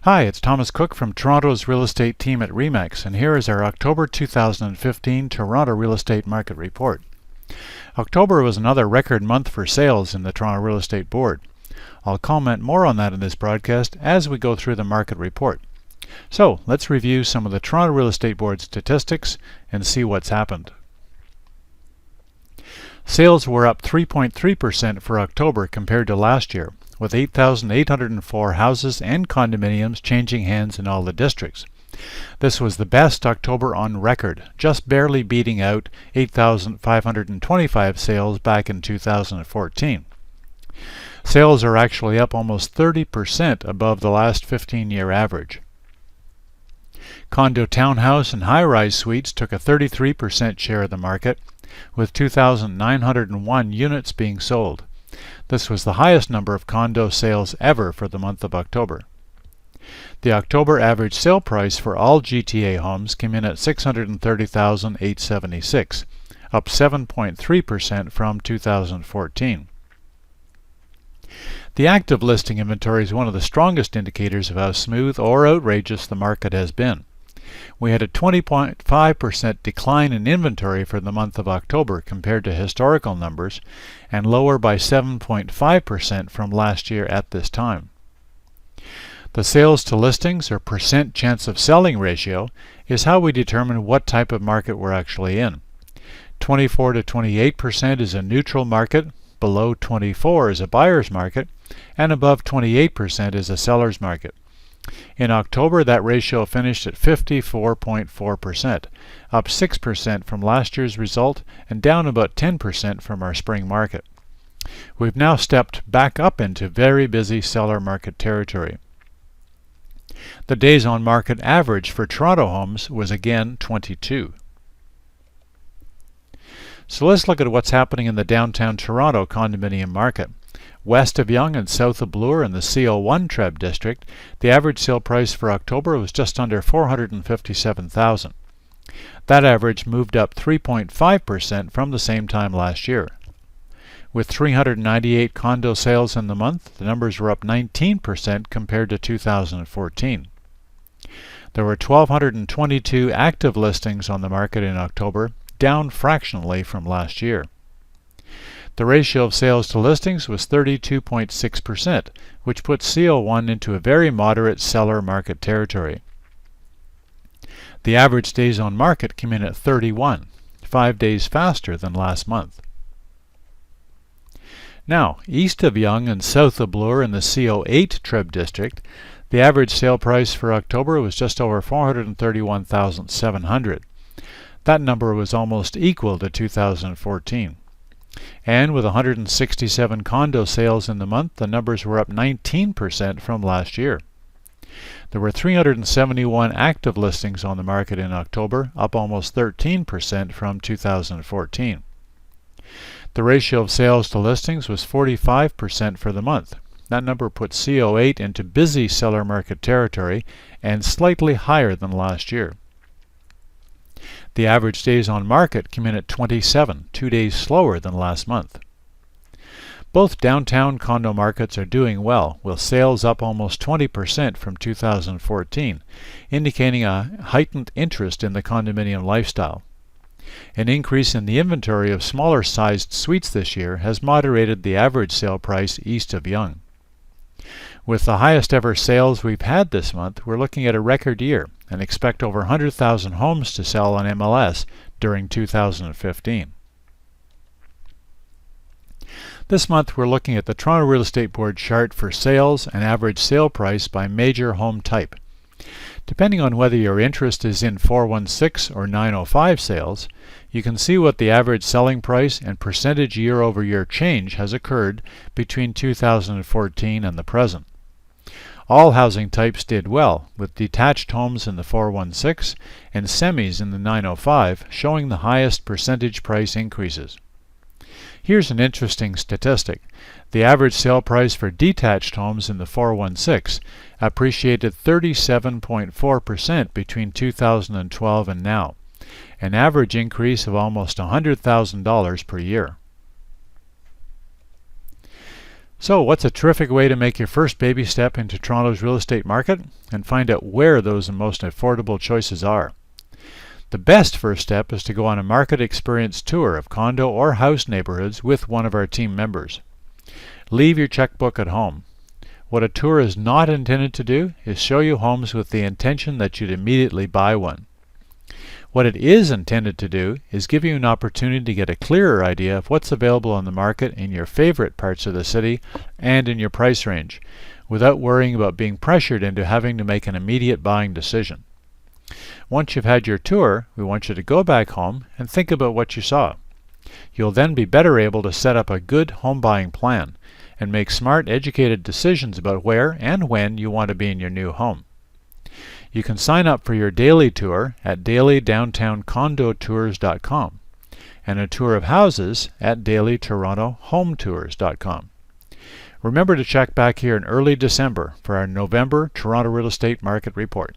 Hi, it's Thomas Cook from Toronto's real estate team at RE/MAX, and here is our October 2015 Toronto Real Estate Market Report. October was another record month for sales in the Toronto Real Estate Board. I'll comment more on that in this broadcast as we go through the market report. So, let's review some of the Toronto Real Estate Board statistics and see what's happened. Sales were up 3.3% for October compared to last year, with 8,804 houses and condominiums changing hands in all the districts. This was the best October on record, just barely beating out 8,525 sales back in 2014. Sales are actually up almost 30% above the last 15-year average. Condo, townhouse, and high-rise suites took a 33% share of the market, with 2,901 units being sold. This was the highest number of condo sales ever for the month of October. The October average sale price for all GTA homes came in at $630,876, up 7.3% from 2014. The active listing inventory is one of the strongest indicators of how smooth or outrageous the market has been. We had a 20.5% decline in inventory for the month of October compared to historical numbers, and lower by 7.5% from last year at this time. The sales to listings, or percent chance of selling ratio, is how we determine what type of market we're actually in. 24 to 28% is a neutral market, below 24 is a buyer's market, and above 28% is a seller's market. In October, that ratio finished at 54.4%, up 6% from last year's result and down about 10% from our spring market. We've now stepped back up into very busy seller market territory. The days on market average for Toronto homes was again 22. So let's look at what's happening in the downtown Toronto condominium market. West of Yonge and south of Bloor in the CO1 Treb district, the average sale price for October was just under $457,000. That average moved up 3.5% from the same time last year. With 398 condo sales in the month, the numbers were up 19% compared to 2014. There were 1,222 active listings on the market in October, down fractionally from last year. The ratio of sales to listings was 32.6%, which puts CO1 into a very moderate seller market territory. The average days on market came in at 31, 5 days faster than last month. Now, east of Yonge and south of Bloor in the CO8 Treb district, the average sale price for October was just over $431,700. That number was almost equal to 2014. And with 167 condo sales in the month, the numbers were up 19% from last year. There were 371 active listings on the market in October, up almost 13% from 2014. The ratio of sales to listings was 45% for the month. That number puts CO8 into busy seller market territory and slightly higher than last year. The average days on market came in at 27, 2 days slower than last month. Both downtown condo markets are doing well, with sales up almost 20% from 2014, indicating a heightened interest in the condominium lifestyle. An increase in the inventory of smaller-sized suites this year has moderated the average sale price east of Yonge. With the highest ever sales we've had this month, we're looking at a record year and expect over 100,000 homes to sell on MLS during 2015. This month we're looking at the Toronto Real Estate Board chart for sales and average sale price by major home type. Depending on whether your interest is in 416 or 905 sales, you can see what the average selling price and percentage year-over-year change has occurred between 2014 and the present. All housing types did well, with detached homes in the 416 and semis in the 905 showing the highest percentage price increases. Here's an interesting statistic. The average sale price for detached homes in the 416 appreciated 37.4% between 2012 and now, an average increase of almost $100,000 per year. So, what's a terrific way to make your first baby step into Toronto's real estate market and find out where those most affordable choices are? The best first step is to go on a market experience tour of condo or house neighborhoods with one of our team members. Leave your checkbook at home. What a tour is not intended to do is show you homes with the intention that you'd immediately buy one. What it is intended to do is give you an opportunity to get a clearer idea of what's available on the market in your favorite parts of the city and in your price range, without worrying about being pressured into having to make an immediate buying decision. Once you've had your tour, we want you to go back home and think about what you saw. You'll then be better able to set up a good home buying plan and make smart, educated decisions about where and when you want to be in your new home. You can sign up for your daily tour at dailydowntowncondotours.com and a tour of houses at dailytorontohometours.com. Remember to check back here in early December for our November Toronto Real Estate Market Report.